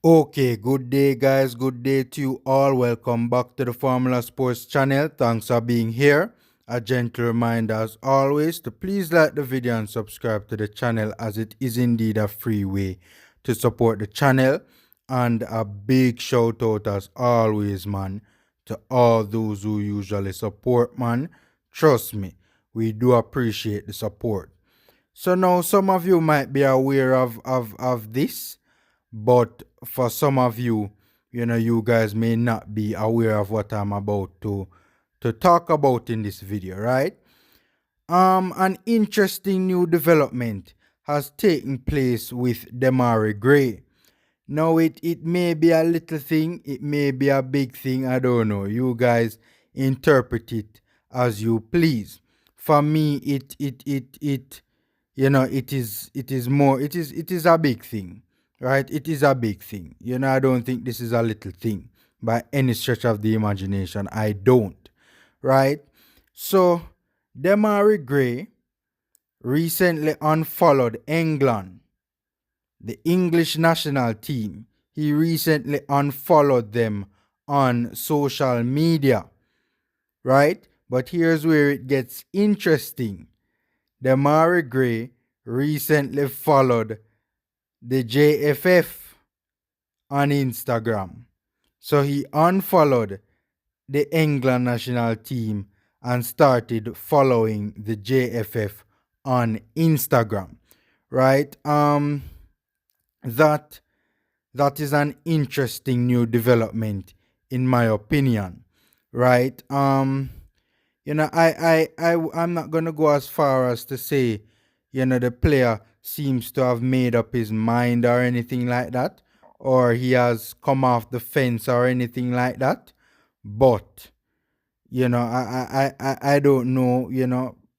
Okay, good day, guys. Good day to you all. Welcome back to the Formula Sports channel. Thanks for being here. A gentle reminder, as always, to please like the video and subscribe to the channel, as it is indeed a free way to support the channel. And a big shout out, as always, man, to all those who usually support, man. Trust me, we do appreciate the support. So now some of you might be aware of this, but for some of you, you guys may not be aware of what I'm about to talk about in this video, right? An interesting new development has taken place with Demarai Gray. Now it may be a little thing, it may be a big thing, I don't know. You guys interpret it as you please. For me, it is a big thing, right? It is a big thing. I don't think this is a little thing by any stretch of the imagination. I don't, right? So Demarai Gray recently unfollowed England, the English national team. He recently unfollowed them on social media, right? But here's where it gets interesting. Demarai Gray recently followed the JFF on Instagram. So he unfollowed the England national team and started following the JFF on Instagram, right? That is an interesting new development in my opinion, right? I'm not gonna go as far as to say, the player seems to have made up his mind or anything like that, or he has come off the fence or anything like that. But I don't know,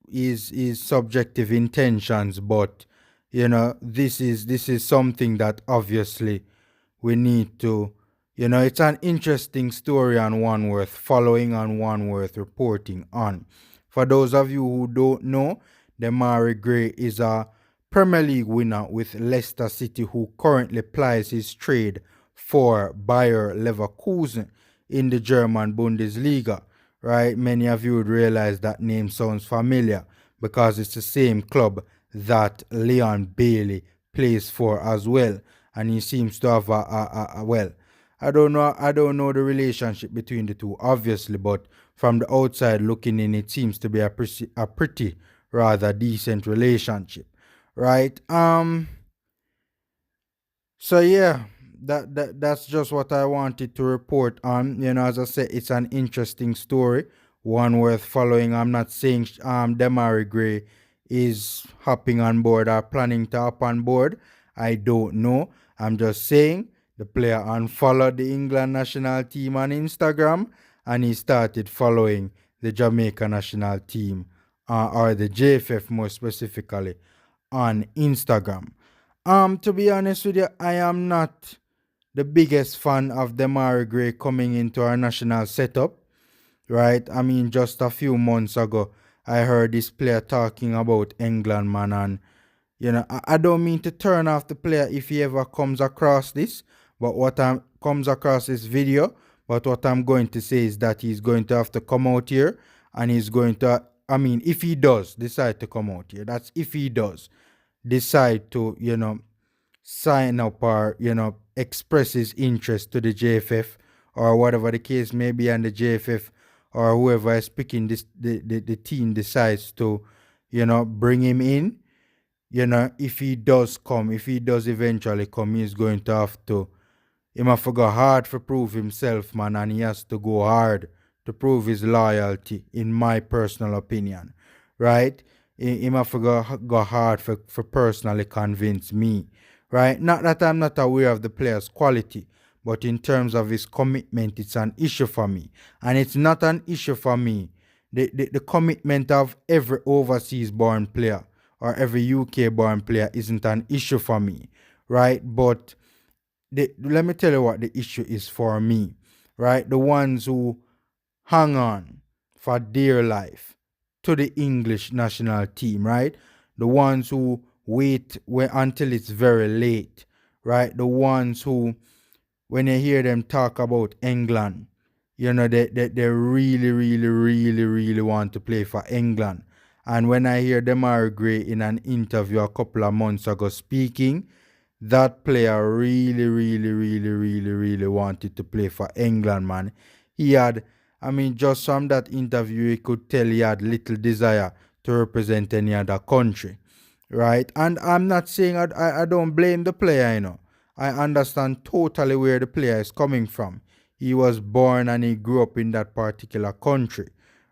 his subjective intentions, but this is something that obviously we need to, it's an interesting story and one worth following and one worth reporting on. For those of you who don't know, Demarai Gray is a Premier League winner with Leicester City, who currently plies his trade for Bayer Leverkusen in the German Bundesliga, right? Many of you would realize that name sounds familiar because it's the same club that Leon Bailey plays for as well, and he seems to have well, I don't know the relationship between the two, obviously, but from the outside looking in, it seems to be a pretty rather decent relationship, right? So yeah, that's just what I wanted to report on. As I said, it's an interesting story, one worth following. I'm not saying Demarai Gray is hopping on board or planning to hop on board. I don't know. I'm just saying the player unfollowed the England national team on Instagram and he started following the Jamaica national team, or the JFF more specifically, on Instagram. To be honest with you, I am not the biggest fan of Demarai Gray coming into our national setup, right? I mean, just a few months ago, I heard this player talking about England, man, and I don't mean to turn off the player if he ever comes across this, but comes across this video. But what I'm going to say is that he's going to have to come out here, and he's going to, I mean, if he does decide to come out here, that's if he does decide to, sign up or, express his interest to the JFF or whatever the case may be, and the JFF or whoever is picking this, the team decides to, bring him in, if he does eventually come, he's going to have to, he must go hard for prove himself, man, and he has to go hard to prove his loyalty, in my personal opinion, right? He must go hard for personally convince me, right? Not that I'm not aware of the player's quality, but in terms of his commitment, it's an issue for me. And it's not an issue for me, the commitment of every overseas born player or every UK born player isn't an issue for me, right? But let me tell you what the issue is for me, right? The ones who hang on for dear life to the English national team, right? The ones who wait until it's very late, right? The ones who, when you hear them talk about England, they really, really, really, really want to play for England. And when I hear Demarai Gray in an interview a couple of months ago speaking, that player really, really, really, really, really wanted to play for England, man. He had, I mean, just from that interview, you could tell he had little desire to represent any other country, right? And I'm not saying I don't blame the player, I understand totally where the player is coming from. He was born and he grew up in that particular country,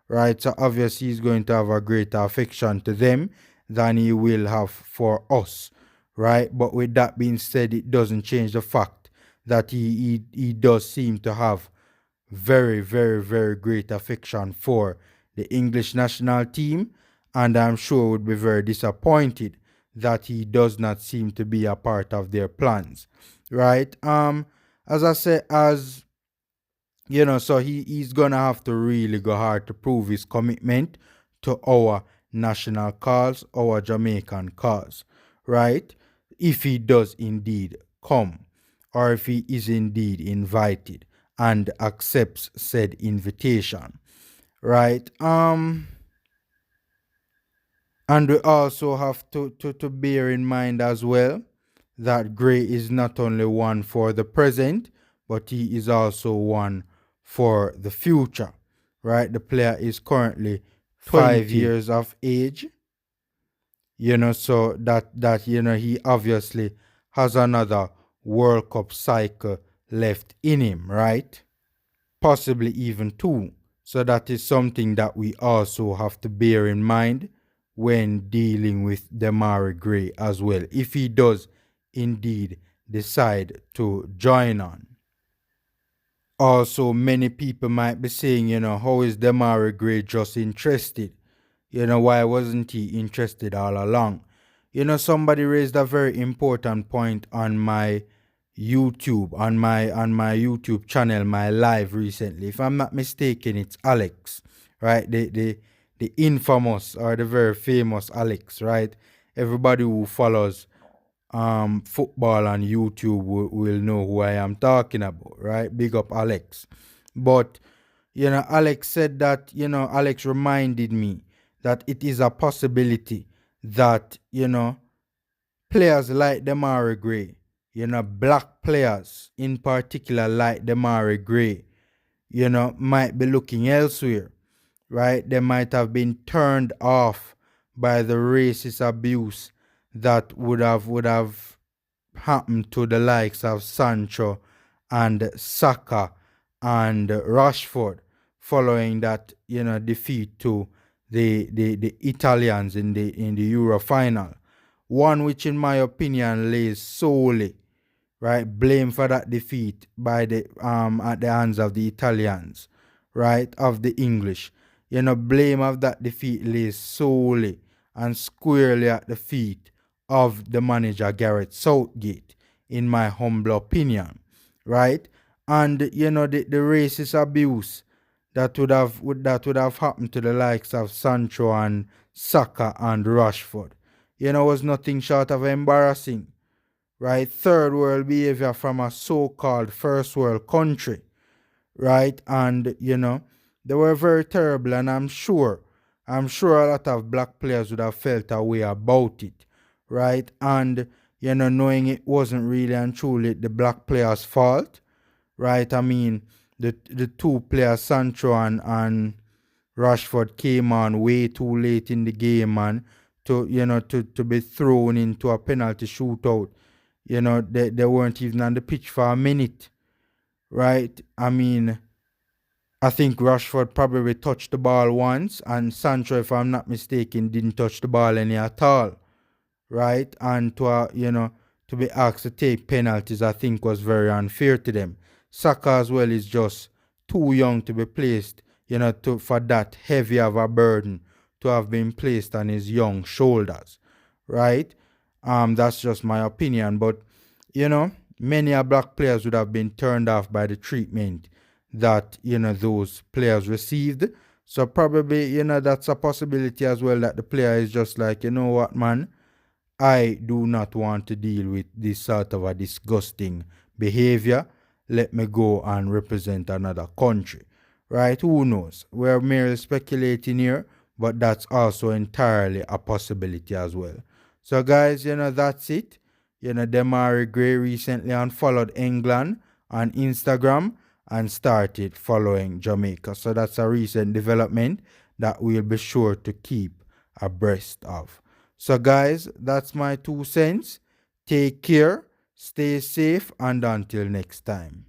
right? So obviously he's going to have a greater affection to them than he will have for us, right? But with that being said, it doesn't change the fact that he does seem to have very, very, very great affection for the English national team, and I'm sure would be very disappointed that he does not seem to be a part of their plans, right? As I say, as so he's gonna have to really go hard to prove his commitment to our national cause, our Jamaican cause, right? If he does indeed come, or if he is indeed invited and accepts said invitation, right? And we also have to bear in mind as well that Gray is not only one for the present, but he is also one for the future, right? The player is currently 5 years of age, so that he obviously has another World Cup cycle left in him, right? Possibly even two. So that is something that we also have to bear in mind when dealing with Demarai Gray as well, if he does indeed decide to join on. Also, many people might be saying, how is Demarai Gray just interested? Why wasn't he interested all along? Somebody raised a very important point on my YouTube, on my YouTube channel, my live recently. If I'm not mistaken, it's Alex, right? The infamous or the very famous Alex, right? Everybody who follows football on YouTube will know who I am talking about, right? Big up Alex. But Alex said that, Alex reminded me that it is a possibility that, players like Demarai Gray, black players in particular like Demarai Gray, might be looking elsewhere, right? They might have been turned off by the racist abuse that would have happened to the likes of Sancho and Saka and Rashford following that defeat to the Italians in the Euro final. One which in my opinion lays solely, right, blame for that defeat by the at the hands of the Italians, right, of the English. Blame of that defeat lays solely and squarely at the feet of the manager Gareth Southgate, in my humble opinion, right? And the racist abuse that would have happened to the likes of Sancho and Saka and Rashford, was nothing short of embarrassing, right? Third world behavior from a so-called first world country, right? And they were very terrible, and I'm sure a lot of black players would have felt a way about it, right? And knowing it wasn't really and truly the black players' fault, right? I mean, the two players, Sancho and Rashford, came on way too late in the game, man, to be thrown into a penalty shootout. They weren't even on the pitch for a minute, right? I mean, I think Rashford probably touched the ball once, and Sancho, if I'm not mistaken, didn't touch the ball any at all, right? And to be asked to take penalties, I think was very unfair to them. Saka as well is just too young to be placed, for that heavy of a burden to have been placed on his young shoulders, right? That's just my opinion, but many a black players would have been turned off by the treatment that those players received. So probably that's a possibility as well, that the player is just like, what, man, I do not want to deal with this sort of a disgusting behavior. let me go and represent another country. Right? Who knows? We're merely speculating here, but that's also entirely a possibility as well. So, guys, that's it. Demarai Gray recently unfollowed England on Instagram and started following Jamaica. So, that's a recent development that we'll be sure to keep abreast of. So, guys, that's my 2 cents. Take care, stay safe, and until next time.